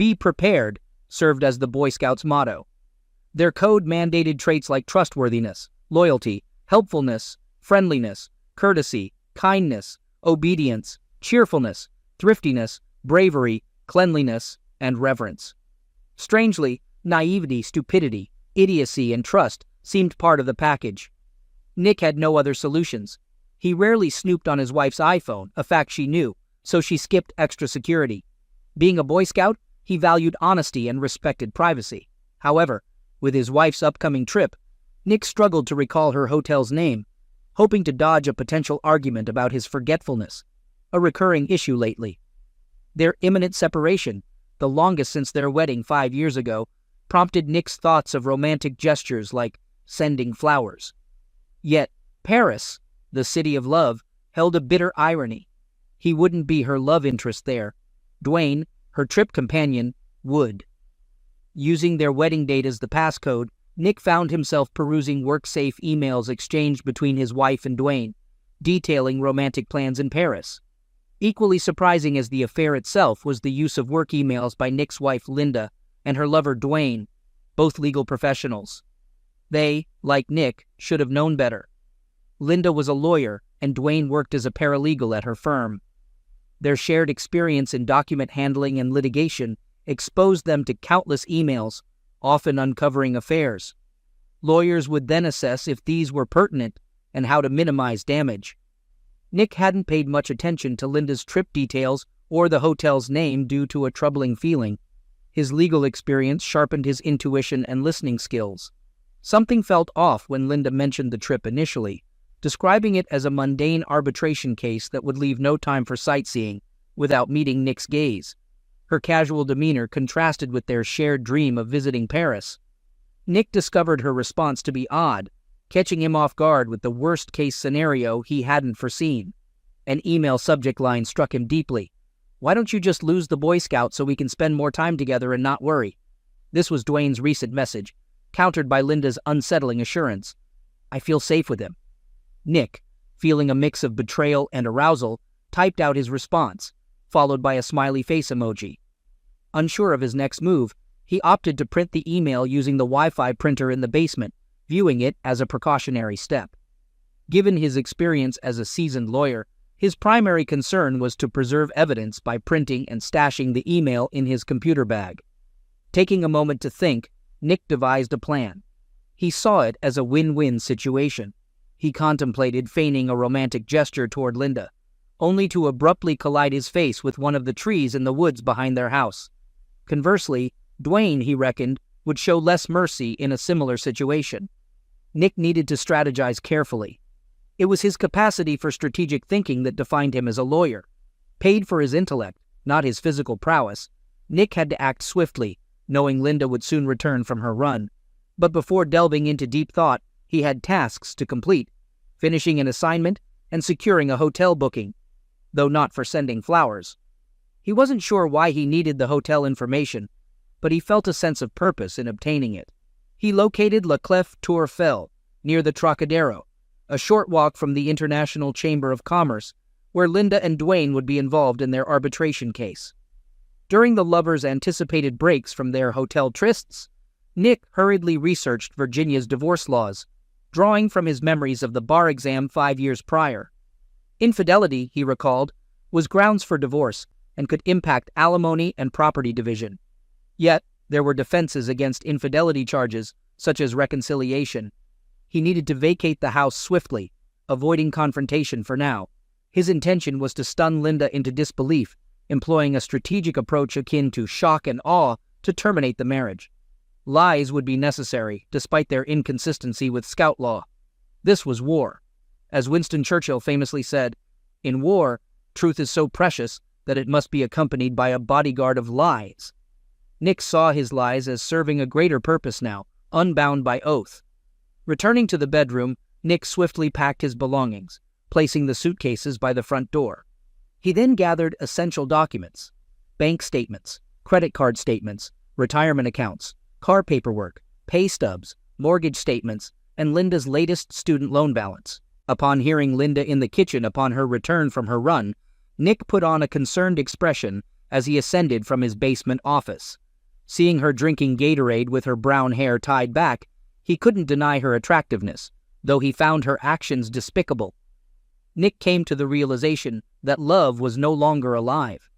"Be prepared" served as the Boy Scouts' motto. Their code mandated traits like trustworthiness, loyalty, helpfulness, friendliness, courtesy, kindness, obedience, cheerfulness, thriftiness, bravery, cleanliness, and reverence. Strangely, naivety, stupidity, idiocy, and trust seemed part of the package. Nick had no other solutions. He rarely snooped on his wife's iPhone, a fact she knew, so she skipped extra security. Being a Boy Scout, he valued honesty and respected privacy. However, with his wife's upcoming trip, Nick struggled to recall her hotel's name, hoping to dodge a potential argument about his forgetfulness, a recurring issue lately. Their imminent separation, the longest since their wedding 5 years ago, prompted Nick's thoughts of romantic gestures like sending flowers. Yet, Paris, the city of love, held a bitter irony. He wouldn't be her love interest there. Dwayne, her trip companion, would. Using their wedding date as the passcode, Nick found himself perusing work-safe emails exchanged between his wife and Dwayne, detailing romantic plans in Paris. Equally surprising as the affair itself was the use of work emails by Nick's wife Linda and her lover Dwayne, both legal professionals. They, like Nick, should have known better. Linda was a lawyer, and Dwayne worked as a paralegal at her firm. Their shared experience in document handling and litigation exposed them to countless emails, often uncovering affairs. Lawyers would then assess if these were pertinent and how to minimize damage. Nick hadn't paid much attention to Linda's trip details or the hotel's name due to a troubling feeling. His legal experience sharpened his intuition and listening skills. Something felt off when Linda mentioned the trip initially, describing it as a mundane arbitration case that would leave no time for sightseeing without meeting Nick's gaze. Her casual demeanor contrasted with their shared dream of visiting Paris. Nick discovered her response to be odd, catching him off guard with the worst-case scenario he hadn't foreseen. An email subject line struck him deeply. "Why don't you just lose the Boy Scout so we can spend more time together and not worry?" This was Dwayne's recent message, countered by Linda's unsettling assurance. "I feel safe with him." Nick, feeling a mix of betrayal and arousal, typed out his response, followed by a smiley face emoji. Unsure of his next move, he opted to print the email using the Wi-Fi printer in the basement, viewing it as a precautionary step. Given his experience as a seasoned lawyer, his primary concern was to preserve evidence by printing and stashing the email in his computer bag. Taking a moment to think, Nick devised a plan. He saw it as a win-win situation. He contemplated feigning a romantic gesture toward Linda, only to abruptly collide his face with one of the trees in the woods behind their house. Conversely, Dwayne, he reckoned, would show less mercy in a similar situation. Nick needed to strategize carefully. It was his capacity for strategic thinking that defined him as a lawyer. Paid for his intellect, not his physical prowess, Nick had to act swiftly, knowing Linda would soon return from her run. But before delving into deep thought, he had tasks to complete, finishing an assignment and securing a hotel booking, though not for sending flowers. He wasn't sure why he needed the hotel information, but he felt a sense of purpose in obtaining it. He located La Clef Tourfel, near the Trocadero, a short walk from the International Chamber of Commerce, where Linda and Dwayne would be involved in their arbitration case. During the lovers' anticipated breaks from their hotel trysts, Nick hurriedly researched Virginia's divorce laws, drawing from his memories of the bar exam 5 years prior. Infidelity, he recalled, was grounds for divorce and could impact alimony and property division. Yet, there were defenses against infidelity charges, such as reconciliation. He needed to vacate the house swiftly, avoiding confrontation for now. His intention was to stun Linda into disbelief, employing a strategic approach akin to shock and awe to terminate the marriage. Lies would be necessary, despite their inconsistency with Scout law. This was war. As Winston Churchill famously said, "In war, truth is so precious that it must be accompanied by a bodyguard of lies." Nick saw his lies as serving a greater purpose now, unbound by oath. Returning to the bedroom, Nick swiftly packed his belongings, placing the suitcases by the front door. He then gathered essential documents: bank statements, credit card statements, retirement accounts, car paperwork, pay stubs, mortgage statements, and Linda's latest student loan balance. Upon hearing Linda in the kitchen upon her return from her run, Nick put on a concerned expression as he ascended from his basement office. Seeing her drinking Gatorade with her brown hair tied back, he couldn't deny her attractiveness, though he found her actions despicable. Nick came to the realization that love was no longer alive.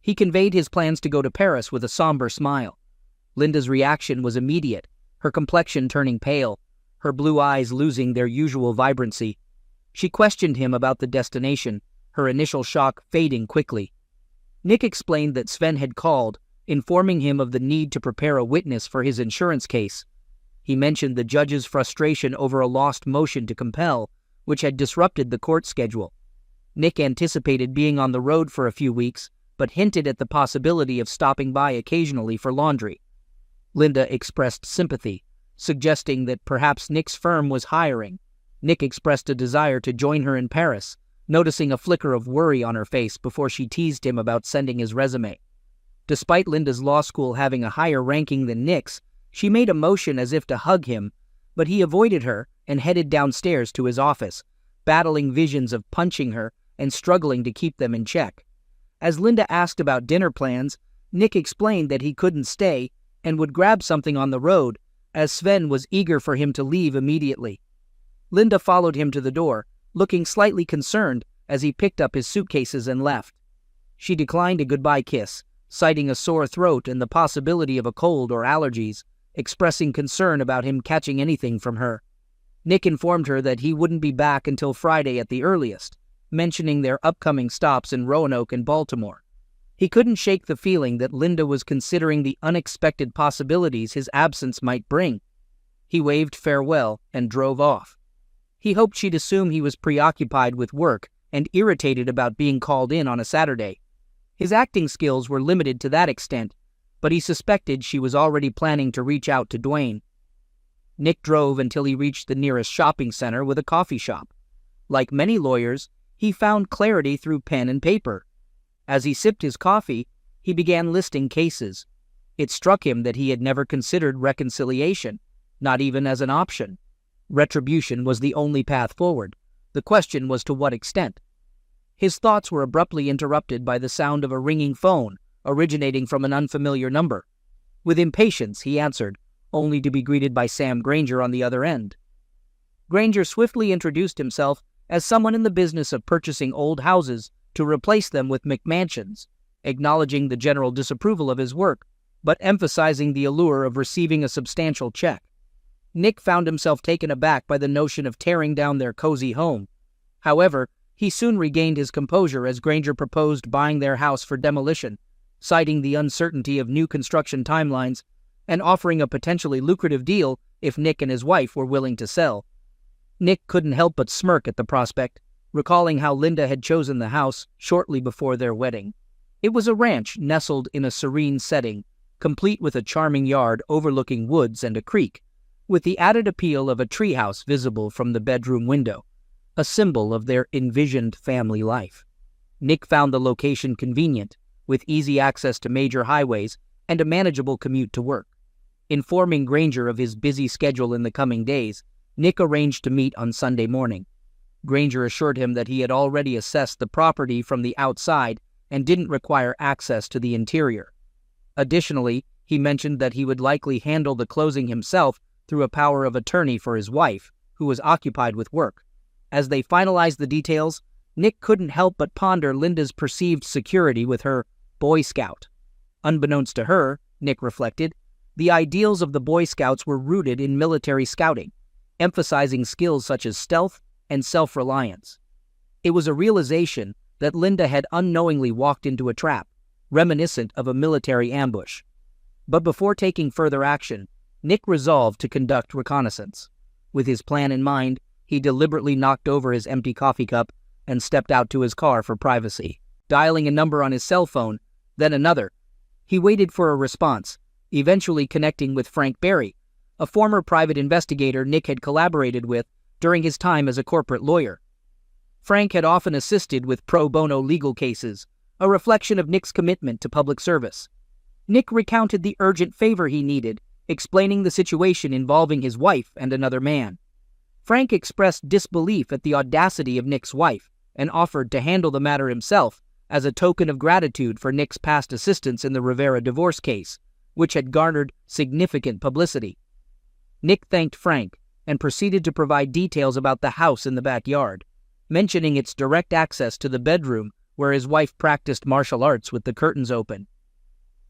He conveyed his plans to go to Paris with a somber smile. Linda's reaction was immediate, her complexion turning pale, her blue eyes losing their usual vibrancy. She questioned him about the destination, her initial shock fading quickly. Nick explained that Sven had called, informing him of the need to prepare a witness for his insurance case. He mentioned the judge's frustration over a lost motion to compel, which had disrupted the court schedule. Nick anticipated being on the road for a few weeks, but hinted at the possibility of stopping by occasionally for laundry. Linda expressed sympathy, suggesting that perhaps Nick's firm was hiring. Nick expressed a desire to join her in Paris, noticing a flicker of worry on her face before she teased him about sending his resume. Despite Linda's law school having a higher ranking than Nick's, she made a motion as if to hug him, but he avoided her and headed downstairs to his office, battling visions of punching her and struggling to keep them in check. As Linda asked about dinner plans, Nick explained that he couldn't stay and would grab something on the road, as Sven was eager for him to leave immediately. Linda followed him to the door, looking slightly concerned as he picked up his suitcases and left. She declined a goodbye kiss, citing a sore throat and the possibility of a cold or allergies, expressing concern about him catching anything from her. Nick informed her that he wouldn't be back until Friday at the earliest, mentioning their upcoming stops in Roanoke and Baltimore. He couldn't shake the feeling that Linda was considering the unexpected possibilities his absence might bring. He waved farewell and drove off. He hoped she'd assume he was preoccupied with work and irritated about being called in on a Saturday. His acting skills were limited to that extent, but he suspected she was already planning to reach out to Dwayne. Nick drove until he reached the nearest shopping center with a coffee shop. Like many lawyers, he found clarity through pen and paper. As he sipped his coffee, he began listing cases. It struck him that he had never considered reconciliation, not even as an option. Retribution was the only path forward. The question was to what extent. His thoughts were abruptly interrupted by the sound of a ringing phone, originating from an unfamiliar number. With impatience, he answered, only to be greeted by Sam Granger on the other end. Granger swiftly introduced himself as someone in the business of purchasing old houses to replace them with McMansions, acknowledging the general disapproval of his work, but emphasizing the allure of receiving a substantial check. Nick found himself taken aback by the notion of tearing down their cozy home. However, he soon regained his composure as Granger proposed buying their house for demolition, citing the uncertainty of new construction timelines and offering a potentially lucrative deal if Nick and his wife were willing to sell. Nick couldn't help but smirk at the prospect, recalling how Linda had chosen the house shortly before their wedding. It was a ranch nestled in a serene setting, complete with a charming yard overlooking woods and a creek, with the added appeal of a treehouse visible from the bedroom window, a symbol of their envisioned family life. Nick found the location convenient, with easy access to major highways and a manageable commute to work. Informing Granger of his busy schedule in the coming days, Nick arranged to meet on Sunday morning. Granger assured him that he had already assessed the property from the outside and didn't require access to the interior. Additionally, he mentioned that he would likely handle the closing himself through a power of attorney for his wife, who was occupied with work. As they finalized the details, Nick couldn't help but ponder Linda's perceived security with her Boy Scout. Unbeknownst to her, Nick reflected, the ideals of the Boy Scouts were rooted in military scouting, emphasizing skills such as stealth and self-reliance. It was a realization that Linda had unknowingly walked into a trap, reminiscent of a military ambush. But before taking further action, Nick resolved to conduct reconnaissance. With his plan in mind, he deliberately knocked over his empty coffee cup and stepped out to his car for privacy. Dialing a number on his cell phone, then another, he waited for a response, eventually connecting with Frank Berry, a former private investigator Nick had collaborated with during his time as a corporate lawyer. Frank had often assisted with pro bono legal cases, a reflection of Nick's commitment to public service. Nick recounted the urgent favor he needed, explaining the situation involving his wife and another man. Frank expressed disbelief at the audacity of Nick's wife and offered to handle the matter himself as a token of gratitude for Nick's past assistance in the Rivera divorce case, which had garnered significant publicity. Nick thanked Frank and proceeded to provide details about the house in the backyard, mentioning its direct access to the bedroom where his wife practiced martial arts with the curtains open.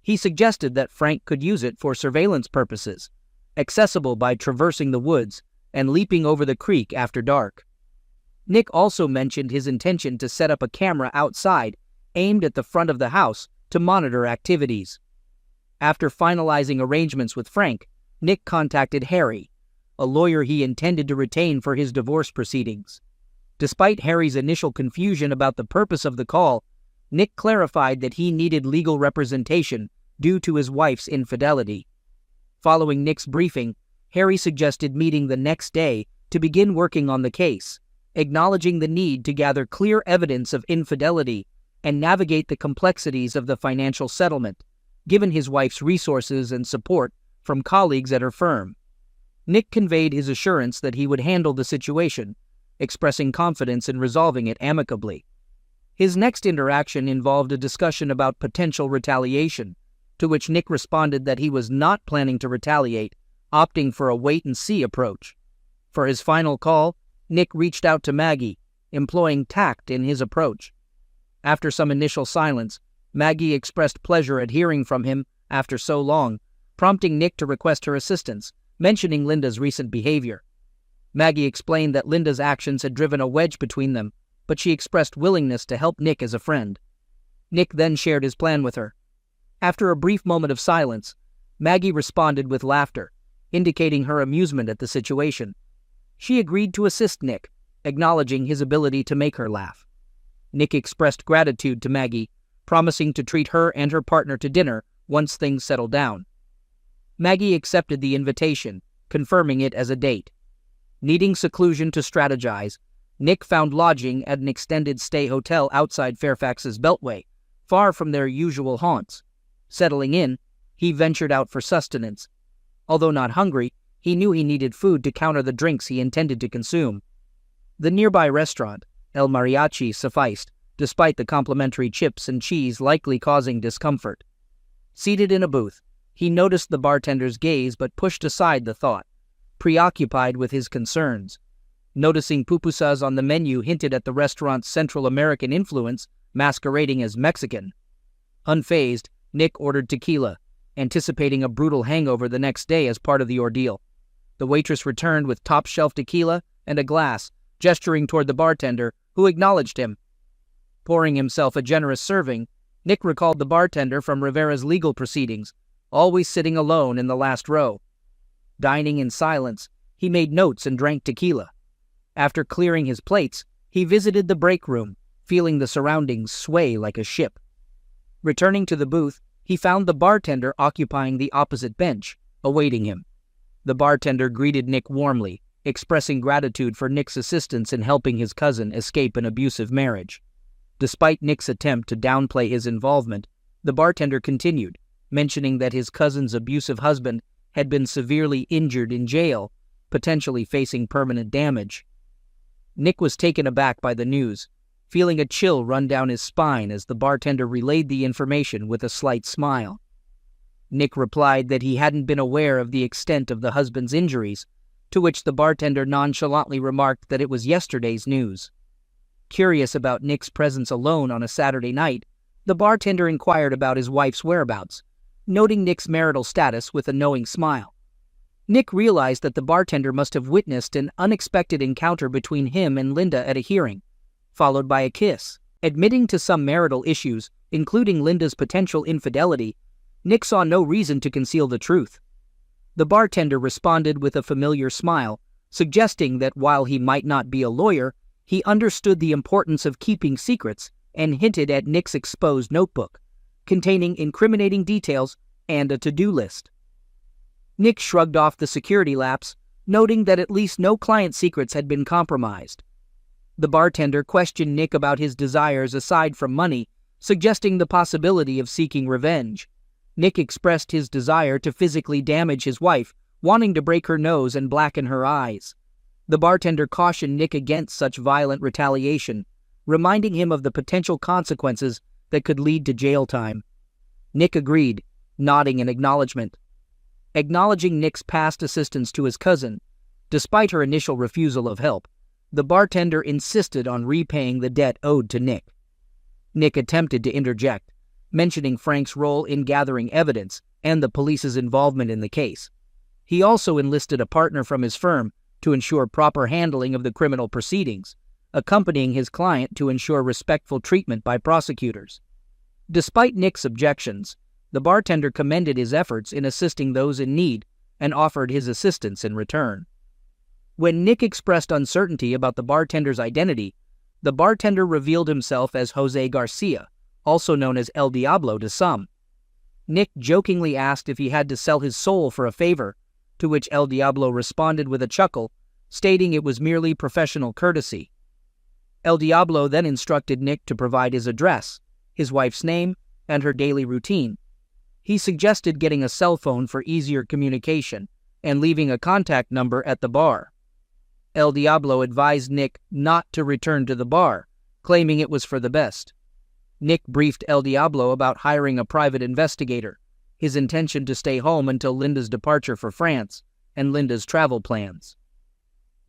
He suggested that Frank could use it for surveillance purposes, accessible by traversing the woods and leaping over the creek after dark. Nick also mentioned his intention to set up a camera outside aimed at the front of the house to monitor activities. After finalizing arrangements with Frank, Nick contacted Harry, a lawyer he intended to retain for his divorce proceedings. Despite Harry's initial confusion about the purpose of the call, Nick clarified that he needed legal representation due to his wife's infidelity. Following Nick's briefing, Harry suggested meeting the next day to begin working on the case, acknowledging the need to gather clear evidence of infidelity and navigate the complexities of the financial settlement, given his wife's resources and support from colleagues at her firm. Nick conveyed his assurance that he would handle the situation, expressing confidence in resolving it amicably. His next interaction involved a discussion about potential retaliation, to which Nick responded that he was not planning to retaliate, opting for a wait-and-see approach. For his final call, Nick reached out to Maggie, employing tact in his approach. After some initial silence, Maggie expressed pleasure at hearing from him after so long, prompting Nick to request her assistance, mentioning Linda's recent behavior. Maggie explained that Linda's actions had driven a wedge between them, but she expressed willingness to help Nick as a friend. Nick then shared his plan with her. After a brief moment of silence, Maggie responded with laughter, indicating her amusement at the situation. She agreed to assist Nick, acknowledging his ability to make her laugh. Nick expressed gratitude to Maggie, promising to treat her and her partner to dinner once things settled down. Maggie accepted the invitation, confirming it as a date. Needing seclusion to strategize, Nick found lodging at an extended stay hotel outside Fairfax's Beltway, far from their usual haunts. Settling in, he ventured out for sustenance. Although not hungry, he knew he needed food to counter the drinks he intended to consume. The nearby restaurant, El Mariachi, sufficed, despite the complimentary chips and cheese likely causing discomfort. Seated in a booth, he noticed the bartender's gaze but pushed aside the thought, preoccupied with his concerns. Noticing pupusas on the menu hinted at the restaurant's Central American influence, masquerading as Mexican. Unfazed, Nick ordered tequila, anticipating a brutal hangover the next day as part of the ordeal. The waitress returned with top-shelf tequila and a glass, gesturing toward the bartender, who acknowledged him. Pouring himself a generous serving, Nick recalled the bartender from Rivera's legal proceedings, always sitting alone in the last row. Dining in silence, he made notes and drank tequila. After clearing his plates, he visited the break room, feeling the surroundings sway like a ship. Returning to the booth, he found the bartender occupying the opposite bench, awaiting him. The bartender greeted Nick warmly, expressing gratitude for Nick's assistance in helping his cousin escape an abusive marriage. Despite Nick's attempt to downplay his involvement, the bartender continued, mentioning that his cousin's abusive husband had been severely injured in jail, potentially facing permanent damage. Nick was taken aback by the news, feeling a chill run down his spine as the bartender relayed the information with a slight smile. Nick replied that he hadn't been aware of the extent of the husband's injuries, to which the bartender nonchalantly remarked that it was yesterday's news. Curious about Nick's presence alone on a Saturday night, the bartender inquired about his wife's whereabouts, noting Nick's marital status with a knowing smile. Nick realized that the bartender must have witnessed an unexpected encounter between him and Linda at a hearing, followed by a kiss. Admitting to some marital issues, including Linda's potential infidelity, Nick saw no reason to conceal the truth. The bartender responded with a familiar smile, suggesting that while he might not be a lawyer, he understood the importance of keeping secrets and hinted at Nick's exposed notebook, containing incriminating details and a to-do list. Nick shrugged off the security lapse, noting that at least no client secrets had been compromised. The bartender questioned Nick about his desires aside from money, suggesting the possibility of seeking revenge. Nick expressed his desire to physically damage his wife, wanting to break her nose and blacken her eyes. The bartender cautioned Nick against such violent retaliation, reminding him of the potential consequences that could lead to jail time. Nick agreed, nodding in acknowledgement. Acknowledging Nick's past assistance to his cousin, despite her initial refusal of help, the bartender insisted on repaying the debt owed to Nick. Nick attempted to interject, mentioning Frank's role in gathering evidence and the police's involvement in the case. He also enlisted a partner from his firm to ensure proper handling of the criminal proceedings, accompanying his client to ensure respectful treatment by prosecutors. Despite Nick's objections, the bartender commended his efforts in assisting those in need and offered his assistance in return. When Nick expressed uncertainty about the bartender's identity, the bartender revealed himself as Jose Garcia, also known as El Diablo to some. Nick jokingly asked if he had to sell his soul for a favor, to which El Diablo responded with a chuckle, stating it was merely professional courtesy. El Diablo then instructed Nick to provide his address, his wife's name, and her daily routine. He suggested getting a cell phone for easier communication and leaving a contact number at the bar. El Diablo advised Nick not to return to the bar, claiming it was for the best. Nick briefed El Diablo about hiring a private investigator, his intention to stay home until Linda's departure for France, and Linda's travel plans.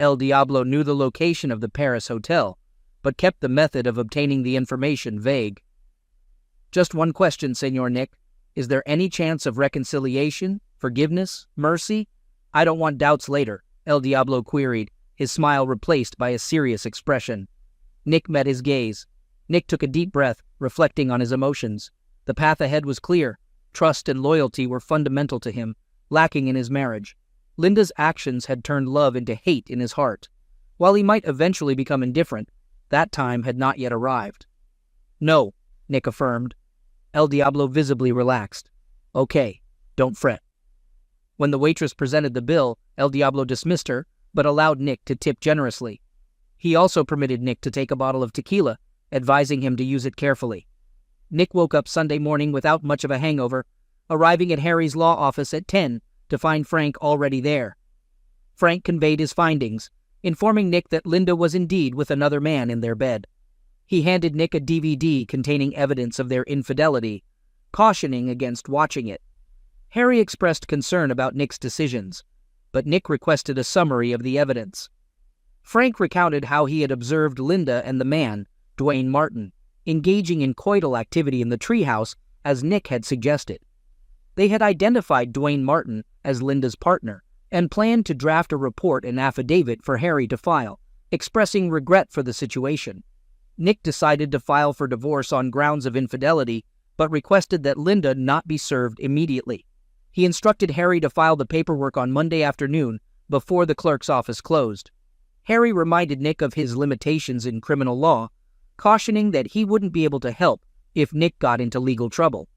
El Diablo knew the location of the Paris hotel, but kept the method of obtaining the information vague. "Just one question, Senor Nick. Is there any chance of reconciliation, forgiveness, mercy? I don't want doubts later," El Diablo queried, his smile replaced by a serious expression. Nick met his gaze. Nick took a deep breath, reflecting on his emotions. The path ahead was clear. Trust and loyalty were fundamental to him, lacking in his marriage. Linda's actions had turned love into hate in his heart. While he might eventually become indifferent, that time had not yet arrived. "No," Nick affirmed. El Diablo visibly relaxed. "Okay, don't fret." When the waitress presented the bill, El Diablo dismissed her, but allowed Nick to tip generously. He also permitted Nick to take a bottle of tequila, advising him to use it carefully. Nick woke up Sunday morning without much of a hangover, arriving at Harry's law office at 10 to find Frank already there. Frank conveyed his findings, informing Nick that Linda was indeed with another man in their bed. He handed Nick a DVD containing evidence of their infidelity, cautioning against watching it. Harry expressed concern about Nick's decisions, but Nick requested a summary of the evidence. Frank recounted how he had observed Linda and the man, Dwayne Martin, engaging in coital activity in the treehouse as Nick had suggested. They had identified Dwayne Martin as Linda's partner and planned to draft a report and affidavit for Harry to file, expressing regret for the situation. Nick decided to file for divorce on grounds of infidelity, but requested that Linda not be served immediately. He instructed Harry to file the paperwork on Monday afternoon before the clerk's office closed. Harry reminded Nick of his limitations in criminal law, cautioning that he wouldn't be able to help if Nick got into legal trouble.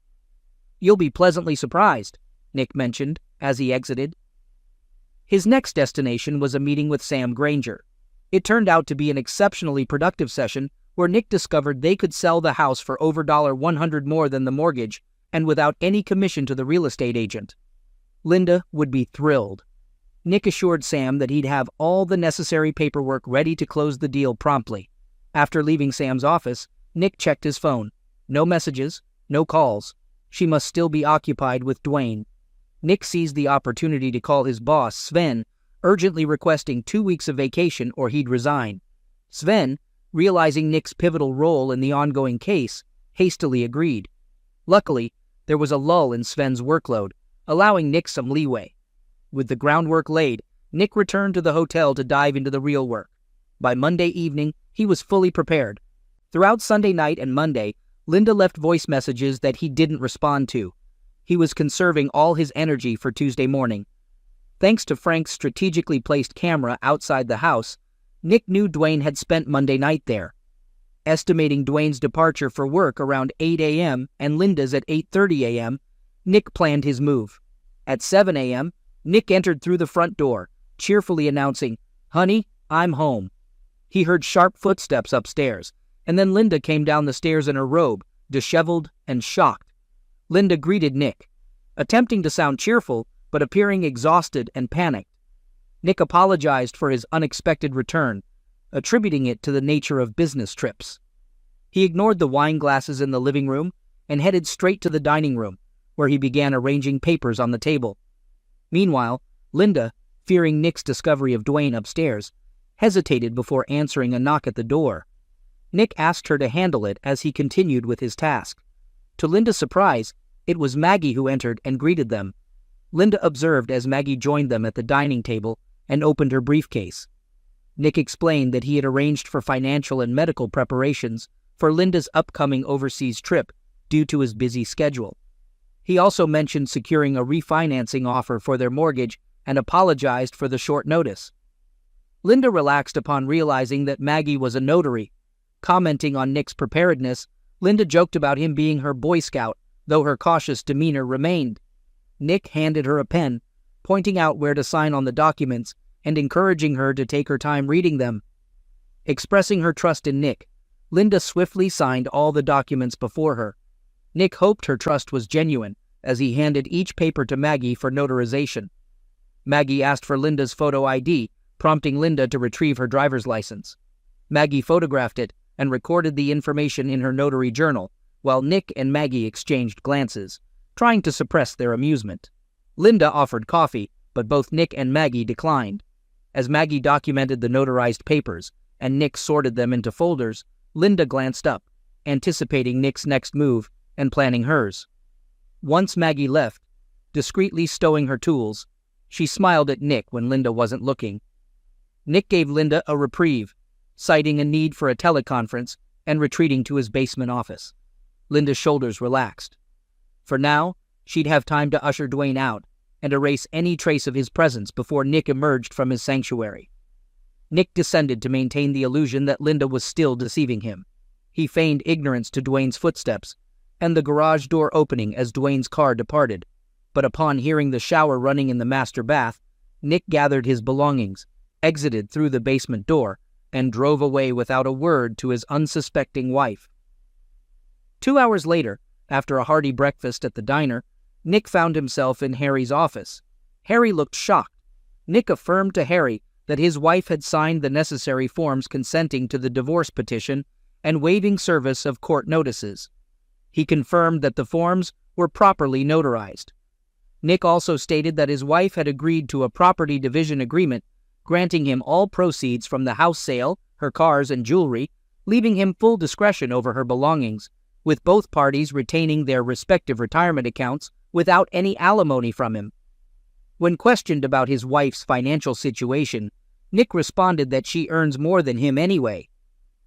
"You'll be pleasantly surprised," Nick mentioned as he exited. His next destination was a meeting with Sam Granger. It turned out to be an exceptionally productive session where Nick discovered they could sell the house for over $100 more than the mortgage and without any commission to the real estate agent. Linda would be thrilled. Nick assured Sam that he'd have all the necessary paperwork ready to close the deal promptly. After leaving Sam's office, Nick checked his phone. No messages, no calls. She must still be occupied with Dwayne. Nick seized the opportunity to call his boss, Sven, urgently requesting 2 weeks of vacation or he'd resign. Sven, realizing Nick's pivotal role in the ongoing case, hastily agreed. Luckily, there was a lull in Sven's workload, allowing Nick some leeway. With the groundwork laid, Nick returned to the hotel to dive into the real work. By Monday evening, he was fully prepared. Throughout Sunday night and Monday, Linda left voice messages that he didn't respond to. He was conserving all his energy for Tuesday morning. Thanks to Frank's strategically placed camera outside the house, Nick knew Dwayne had spent Monday night there. Estimating Dwayne's departure for work around 8 a.m. and Linda's at 8:30 a.m., Nick planned his move. At 7 a.m., Nick entered through the front door, cheerfully announcing, "Honey, I'm home." He heard sharp footsteps upstairs, and then Linda came down the stairs in her robe, disheveled and shocked. Linda greeted Nick, attempting to sound cheerful, but appearing exhausted and panicked. Nick apologized for his unexpected return, attributing it to the nature of business trips. He ignored the wine glasses in the living room and headed straight to the dining room, where he began arranging papers on the table. Meanwhile, Linda, fearing Nick's discovery of Dwayne upstairs, hesitated before answering a knock at the door. Nick asked her to handle it as he continued with his task. To Linda's surprise, it was Maggie who entered and greeted them. Linda observed as Maggie joined them at the dining table and opened her briefcase. Nick explained that he had arranged for financial and medical preparations for Linda's upcoming overseas trip due to his busy schedule. He also mentioned securing a refinancing offer for their mortgage and apologized for the short notice. Linda relaxed upon realizing that Maggie was a notary. Commenting on Nick's preparedness, Linda joked about him being her Boy Scout, though her cautious demeanor remained. Nick handed her a pen, pointing out where to sign on the documents and encouraging her to take her time reading them. Expressing her trust in Nick, Linda swiftly signed all the documents before her. Nick hoped her trust was genuine as he handed each paper to Maggie for notarization. Maggie asked for Linda's photo ID, prompting Linda to retrieve her driver's license. Maggie photographed it and recorded the information in her notary journal, while Nick and Maggie exchanged glances, trying to suppress their amusement. Linda offered coffee, but both Nick and Maggie declined. As Maggie documented the notarized papers and Nick sorted them into folders, Linda glanced up, anticipating Nick's next move and planning hers. Once Maggie left, discreetly stowing her tools, she smiled at Nick when Linda wasn't looking. Nick gave Linda a reprieve, citing a need for a teleconference and retreating to his basement office. Linda's shoulders relaxed. For now, she'd have time to usher Dwayne out and erase any trace of his presence before Nick emerged from his sanctuary. Nick descended to maintain the illusion that Linda was still deceiving him. He feigned ignorance to Dwayne's footsteps and the garage door opening as Dwayne's car departed, but upon hearing the shower running in the master bath, Nick gathered his belongings, exited through the basement door, and drove away without a word to his unsuspecting wife. 2 hours later, after a hearty breakfast at the diner, Nick found himself in Harry's office. Harry looked shocked. Nick affirmed to Harry that his wife had signed the necessary forms consenting to the divorce petition and waiving service of court notices. He confirmed that the forms were properly notarized. Nick also stated that his wife had agreed to a property division agreement granting him all proceeds from the house sale, her cars, and jewelry, leaving him full discretion over her belongings, with both parties retaining their respective retirement accounts without any alimony from him. When questioned about his wife's financial situation, Nick responded that she earns more than him anyway.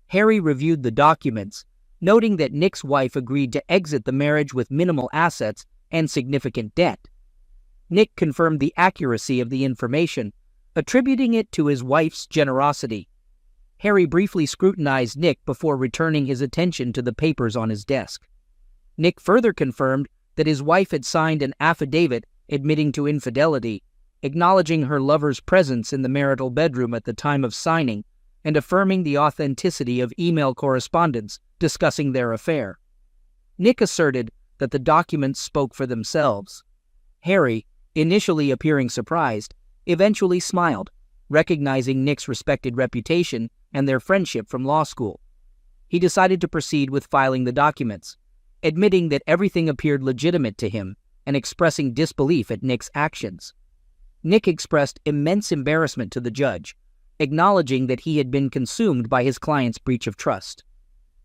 Harry reviewed the documents, noting that Nick's wife agreed to exit the marriage with minimal assets and significant debt. Nick confirmed the accuracy of the information, attributing it to his wife's generosity. Harry briefly scrutinized Nick before returning his attention to the papers on his desk. Nick further confirmed that his wife had signed an affidavit admitting to infidelity, acknowledging her lover's presence in the marital bedroom at the time of signing, and affirming the authenticity of email correspondence discussing their affair. Nick asserted that the documents spoke for themselves. Harry, initially appearing surprised, eventually smiled, recognizing Nick's respected reputation and their friendship from law school. He decided to proceed with filing the documents, admitting that everything appeared legitimate to him and expressing disbelief at Nick's actions. Nick expressed immense embarrassment to the judge, acknowledging that he had been consumed by his client's breach of trust.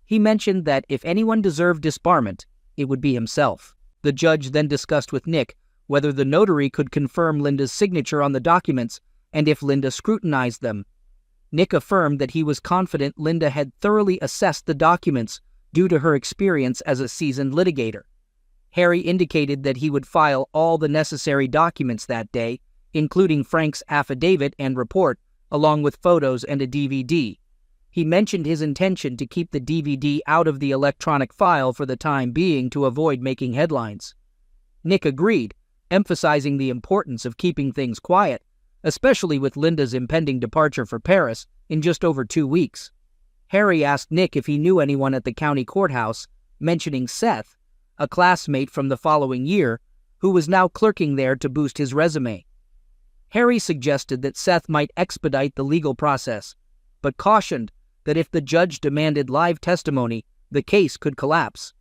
He mentioned that if anyone deserved disbarment, it would be himself. The judge then discussed with Nick whether the notary could confirm Linda's signature on the documents and if Linda scrutinized them. Nick affirmed that he was confident Linda had thoroughly assessed the documents due to her experience as a seasoned litigator. Harry indicated that he would file all the necessary documents that day, including Frank's affidavit and report, along with photos and a DVD. He mentioned his intention to keep the DVD out of the electronic file for the time being to avoid making headlines. Nick agreed, emphasizing the importance of keeping things quiet, especially with Linda's impending departure for Paris in just over 2 weeks. Harry asked Nick if he knew anyone at the county courthouse, mentioning Seth, a classmate from the following year, who was now clerking there to boost his resume. Harry suggested that Seth might expedite the legal process, but cautioned that if the judge demanded live testimony, the case could collapse.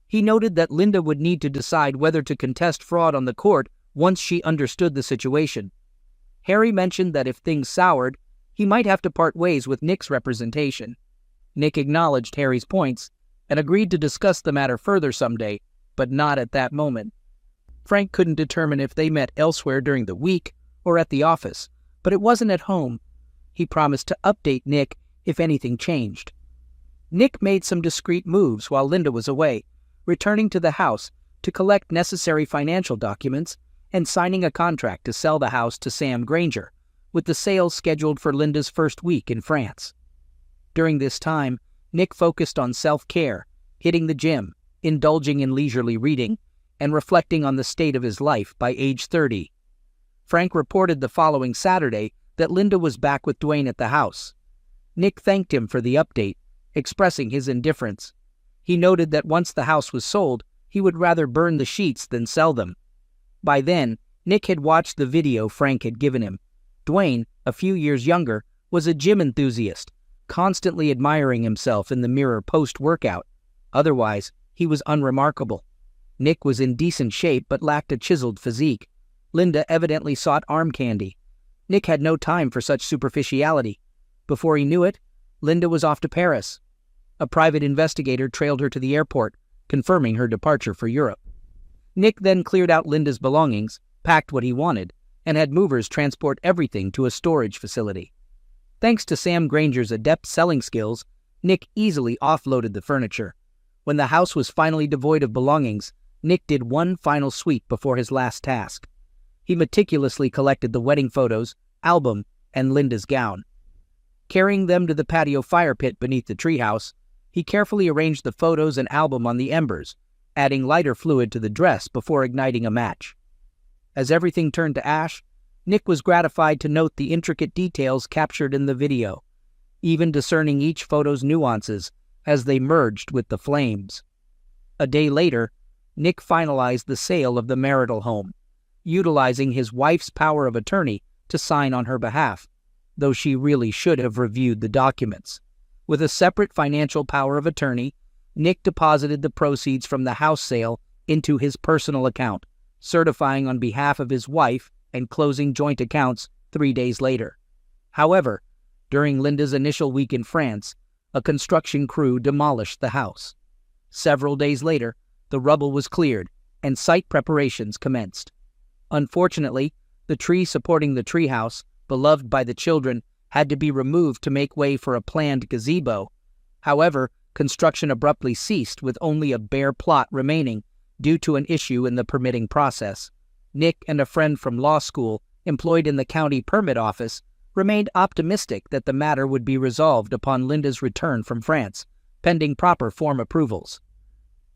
He noted that Linda would need to decide whether to contest fraud on the court once she understood the situation. Harry mentioned that if things soured, he might have to part ways with Nick's representation. Nick acknowledged Harry's points and agreed to discuss the matter further someday, but not at that moment. Frank couldn't determine if they met elsewhere during the week or at the office, but it wasn't at home. He promised to update Nick if anything changed. Nick made some discreet moves while Linda was away, returning to the house to collect necessary financial documents and signing a contract to sell the house to Sam Granger, with the sale scheduled for Linda's first week in France. During this time, Nick focused on self-care, hitting the gym, indulging in leisurely reading, and reflecting on the state of his life by age 30. Frank reported the following Saturday that Linda was back with Dwayne at the house. Nick thanked him for the update, expressing his indifference. He noted that once the house was sold, he would rather burn the sheets than sell them. By then, Nick had watched the video Frank had given him. Dwayne, a few years younger, was a gym enthusiast, constantly admiring himself in the mirror post-workout. Otherwise, he was unremarkable. Nick was in decent shape but lacked a chiseled physique. Linda evidently sought arm candy. Nick had no time for such superficiality. Before he knew it, Linda was off to Paris. A private investigator trailed her to the airport, confirming her departure for Europe. Nick then cleared out Linda's belongings, packed what he wanted, and had movers transport everything to a storage facility. Thanks to Sam Granger's adept selling skills, Nick easily offloaded the furniture. When the house was finally devoid of belongings, Nick did one final sweep before his last task. He meticulously collected the wedding photos, album, and Linda's gown. Carrying them to the patio fire pit beneath the treehouse, he carefully arranged the photos and album on the embers, adding lighter fluid to the dress before igniting a match. As everything turned to ash, Nick was gratified to note the intricate details captured in the video, even discerning each photo's nuances as they merged with the flames. A day later, Nick finalized the sale of the marital home, utilizing his wife's power of attorney to sign on her behalf, though she really should have reviewed the documents. With a separate financial power of attorney, Nick deposited the proceeds from the house sale into his personal account, certifying on behalf of his wife and closing joint accounts 3 days later. However, during Linda's initial week in France, a construction crew demolished the house. Several days later, the rubble was cleared and site preparations commenced. Unfortunately, the tree supporting the treehouse, beloved by the children, had to be removed to make way for a planned gazebo. However, construction abruptly ceased with only a bare plot remaining due to an issue in the permitting process. Nick and a friend from law school, employed in the county permit office, remained optimistic that the matter would be resolved upon Linda's return from France, pending proper form approvals.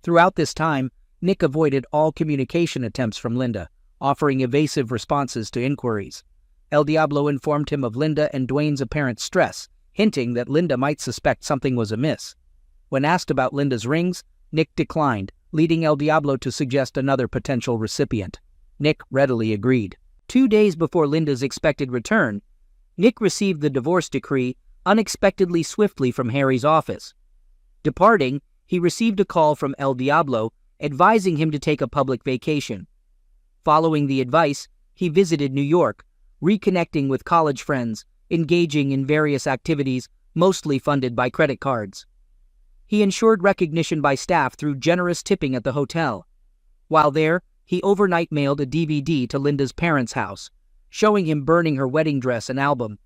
Throughout this time, Nick avoided all communication attempts from Linda, offering evasive responses to inquiries. El Diablo informed him of Linda and Dwayne's apparent stress, hinting that Linda might suspect something was amiss. When asked about Linda's rings, Nick declined, leading El Diablo to suggest another potential recipient. Nick readily agreed. 2 days before Linda's expected return, Nick received the divorce decree unexpectedly swiftly from Harry's office. Departing, he received a call from El Diablo advising him to take a public vacation. Following the advice, he visited New York, reconnecting with college friends, engaging in various activities mostly funded by credit cards. He ensured recognition by staff through generous tipping at the hotel. While there, he overnight mailed a DVD to Linda's parents' house, showing him burning her wedding dress and album.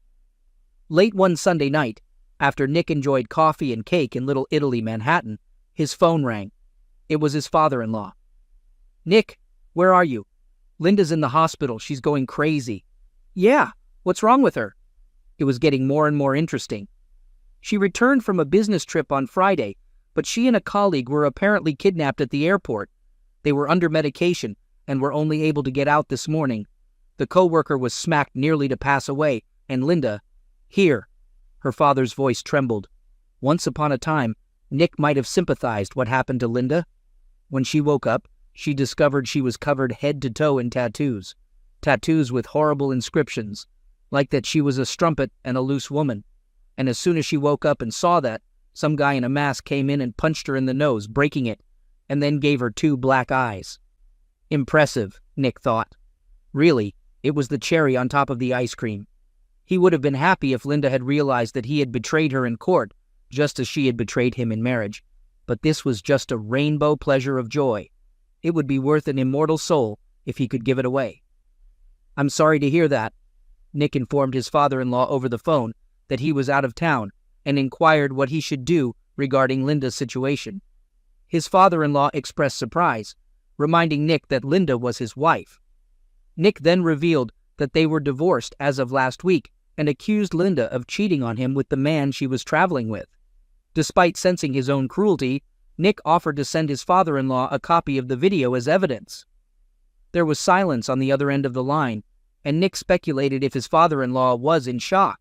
Late one Sunday night, after Nick enjoyed coffee and cake in Little Italy, Manhattan, his phone rang. It was his father-in-law. "Nick, where are you?" "Linda's in the hospital. She's going crazy." "Yeah, what's wrong with her?" It was getting more and more interesting. "She returned from a business trip on Friday, but she and a colleague were apparently kidnapped at the airport. They were under medication and were only able to get out this morning. The co-worker was smacked nearly to pass away, and Linda..." "Here." Her father's voice trembled. Once upon a time, Nick might have sympathized what happened to Linda. When she woke up, she discovered she was covered head to toe in tattoos. Tattoos with horrible inscriptions, like that she was a strumpet and a loose woman. And as soon as she woke up and saw that, Some guy in a mask came in and punched her in the nose, breaking it, and then gave her 2 black eyes. Impressive, Nick thought. Really, it was the cherry on top of the ice cream. He would have been happy if Linda had realized that he had betrayed her in court, just as she had betrayed him in marriage. But this was just a rainbow pleasure of joy. It would be worth an immortal soul if he could give it away. "I'm sorry to hear that." Nick informed his father-in-law over the phone that he was out of town and inquired what he should do regarding Linda's situation. His father-in-law expressed surprise, reminding Nick that Linda was his wife. Nick then revealed that they were divorced as of last week and accused Linda of cheating on him with the man she was traveling with. Despite sensing his own cruelty, Nick offered to send his father-in-law a copy of the video as evidence. There was silence on the other end of the line, and Nick speculated if his father-in-law was in shock.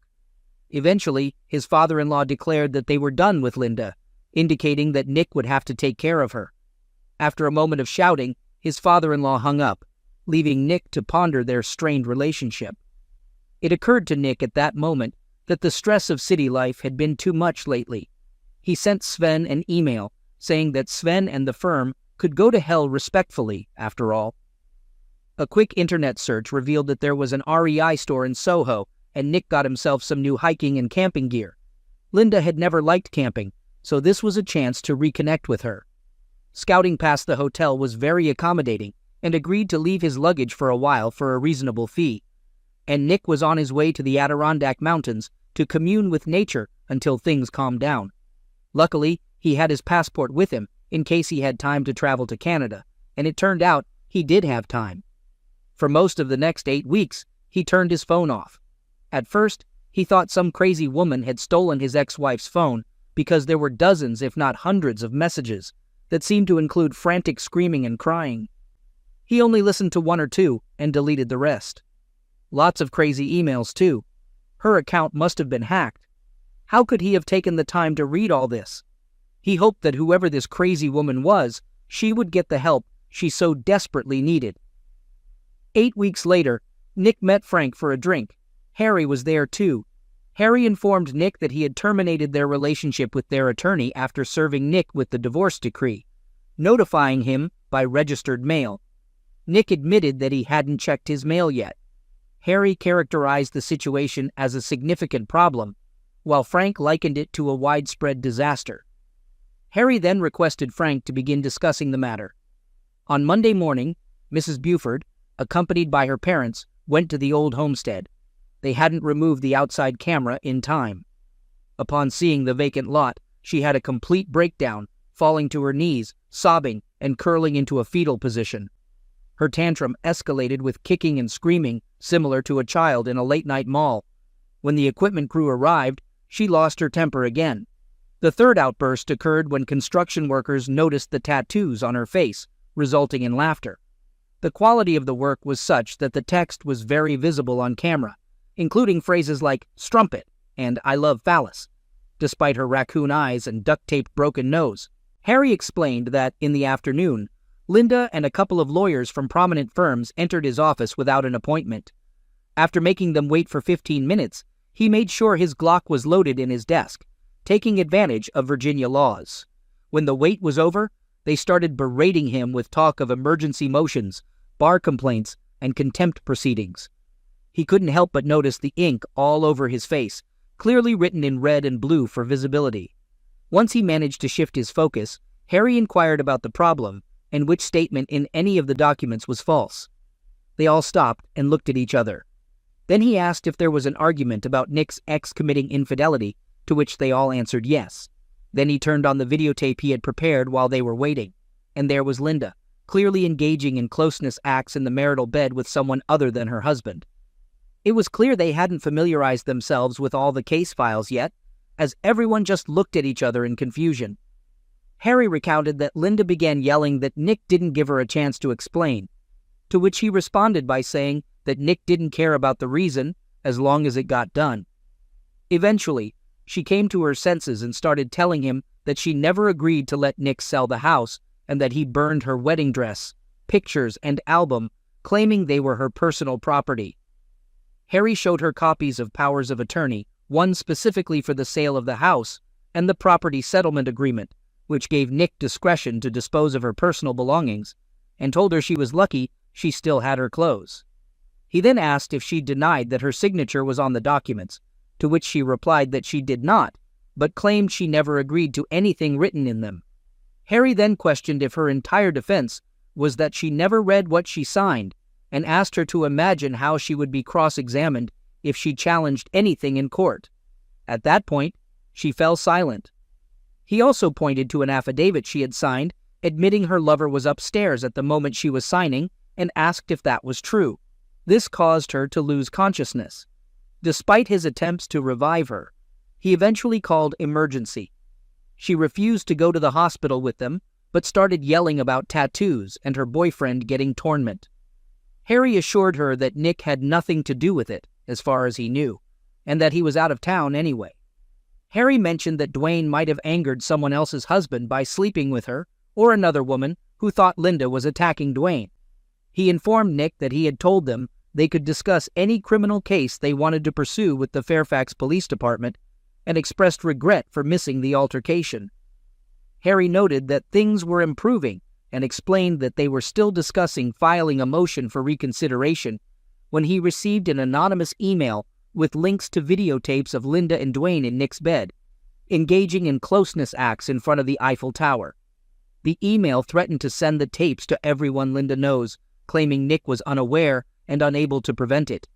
Eventually, his father-in-law declared that they were done with Linda, indicating that Nick would have to take care of her. After a moment of shouting, his father-in-law hung up, leaving Nick to ponder their strained relationship. It occurred to Nick at that moment that the stress of city life had been too much lately. He sent Sven an email saying that Sven and the firm could go to hell respectfully, after all. A quick internet search revealed that there was an REI store in Soho, and Nick got himself some new hiking and camping gear. Linda had never liked camping, so this was a chance to reconnect with her. Scouting past the hotel was very accommodating and agreed to leave his luggage for a while for a reasonable fee. And Nick was on his way to the Adirondack Mountains to commune with nature until things calmed down. Luckily, he had his passport with him in case he had time to travel to Canada, and it turned out he did have time. For most of the next 8 weeks, he turned his phone off. At first, he thought some crazy woman had stolen his ex-wife's phone because there were dozens, if not hundreds, of messages that seemed to include frantic screaming and crying. He only listened to 1 or 2 and deleted the rest. Lots of crazy emails, too. Her account must have been hacked. How could he have taken the time to read all this? He hoped that whoever this crazy woman was, she would get the help she so desperately needed. 8 weeks later, Nick met Frank for a drink. Harry was there too. Harry informed Nick that he had terminated their relationship with their attorney after serving Nick with the divorce decree, notifying him by registered mail. Nick admitted that he hadn't checked his mail yet. Harry characterized the situation as a significant problem, while Frank likened it to a widespread disaster. Harry then requested Frank to begin discussing the matter. On Monday morning, Mrs. Buford, accompanied by her parents, went to the old homestead. They hadn't removed the outside camera in time. Upon seeing the vacant lot, she had a complete breakdown, falling to her knees, sobbing, and curling into a fetal position. Her tantrum escalated with kicking and screaming, similar to a child in a late-night mall. When the equipment crew arrived, she lost her temper again. The third outburst occurred when construction workers noticed the tattoos on her face, resulting in laughter. The quality of the work was such that the text was very visible on camera, including phrases like "strumpet" and "I love phallus," despite her raccoon eyes and duct-taped broken nose. Harry explained that, in the afternoon, Linda and a couple of lawyers from prominent firms entered his office without an appointment. After making them wait for 15 minutes, he made sure his Glock was loaded in his desk, taking advantage of Virginia laws. When the wait was over, they started berating him with talk of emergency motions, bar complaints, and contempt proceedings. He couldn't help but notice the ink all over his face, clearly written in red and blue for visibility. Once he managed to shift his focus, Harry inquired about the problem and which statement in any of the documents was false. They all stopped and looked at each other. Then he asked if there was an argument about Nick's ex committing infidelity, to which they all answered yes. Then he turned on the videotape he had prepared while they were waiting, and there was Linda, clearly engaging in closeness acts in the marital bed with someone other than her husband. It was clear they hadn't familiarized themselves with all the case files yet, as everyone just looked at each other in confusion. Harry recounted that Linda began yelling that Nick didn't give her a chance to explain, to which he responded by saying that Nick didn't care about the reason as long as it got done. Eventually, she came to her senses and started telling him that she never agreed to let Nick sell the house and that he burned her wedding dress, pictures, and album, claiming they were her personal property. Harry showed her copies of powers of attorney, one specifically for the sale of the house, and the property settlement agreement, which gave Nick discretion to dispose of her personal belongings, and told her she was lucky she still had her clothes. He then asked if she denied that her signature was on the documents, to which she replied that she did not, but claimed she never agreed to anything written in them. Harry then questioned if her entire defense was that she never read what she signed, and asked her to imagine how she would be cross-examined if she challenged anything in court. At that point, she fell silent. He also pointed to an affidavit she had signed, admitting her lover was upstairs at the moment she was signing, and asked if that was true. This caused her to lose consciousness. Despite his attempts to revive her, he eventually called emergency. She refused to go to the hospital with them, but started yelling about tattoos and her boyfriend getting torment. Harry assured her that Nick had nothing to do with it, as far as he knew, and that he was out of town anyway. Harry mentioned that Dwayne might have angered someone else's husband by sleeping with her, or another woman who thought Linda was attacking Dwayne. He informed Nick that he had told them they could discuss any criminal case they wanted to pursue with the Fairfax Police Department, and expressed regret for missing the altercation. Harry noted that things were improving and explained that they were still discussing filing a motion for reconsideration when he received an anonymous email with links to videotapes of Linda and Dwayne in Nick's bed, engaging in closeness acts in front of the Eiffel Tower. The email threatened to send the tapes to everyone Linda knows, claiming Nick was unaware and unable to prevent it.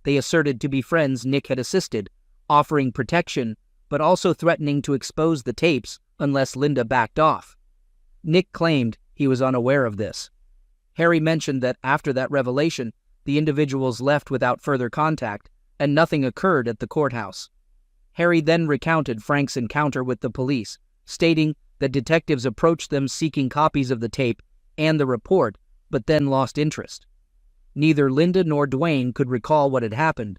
They asserted to be friends Nick had assisted, offering protection, but also threatening to expose the tapes unless Linda backed off. Nick claimed he was unaware of this. Harry mentioned that after that revelation, the individuals left without further contact, and nothing occurred at the courthouse. Harry then recounted Frank's encounter with the police, stating that detectives approached them seeking copies of the tape and the report, but then lost interest. Neither Linda nor Dwayne could recall what had happened,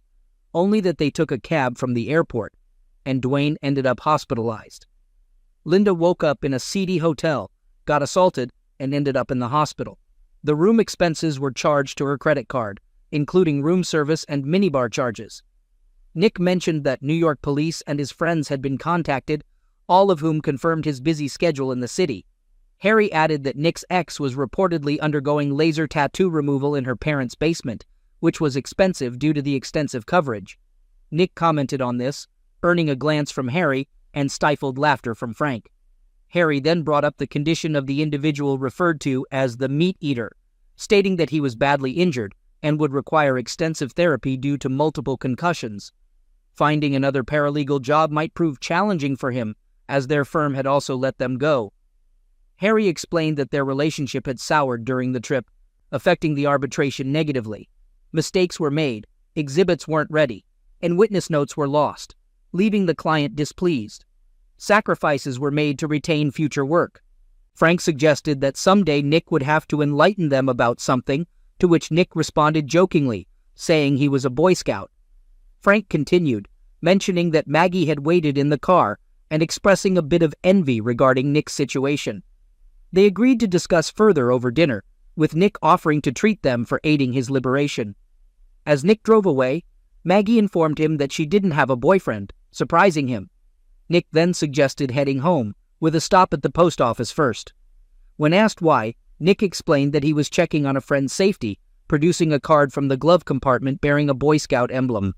only that they took a cab from the airport, and Dwayne ended up hospitalized. Linda woke up in a seedy hotel, got assaulted, and ended up in the hospital. The room expenses were charged to her credit card, including room service and minibar charges. Nick mentioned that New York police and his friends had been contacted, all of whom confirmed his busy schedule in the city. Harry added that Nick's ex was reportedly undergoing laser tattoo removal in her parents' basement, which was expensive due to the extensive coverage. Nick commented on this, earning a glance from Harry and stifled laughter from Frank. Harry then brought up the condition of the individual referred to as the meat eater, stating that he was badly injured and would require extensive therapy due to multiple concussions. Finding another paralegal job might prove challenging for him, as their firm had also let them go. Harry explained that their relationship had soured during the trip, affecting the arbitration negatively. Mistakes were made, exhibits weren't ready, and witness notes were lost, leaving the client displeased. Sacrifices were made to retain future work. Frank suggested that someday Nick would have to enlighten them about something, to which Nick responded jokingly, saying he was a Boy Scout. Frank continued, mentioning that Maggie had waited in the car and expressing a bit of envy regarding Nick's situation. They agreed to discuss further over dinner, with Nick offering to treat them for aiding his liberation. As Nick drove away, Maggie informed him that she didn't have a boyfriend, surprising him. Nick then suggested heading home, with a stop at the post office first. When asked why, Nick explained that he was checking on a friend's safety, producing a card from the glove compartment bearing a Boy Scout emblem.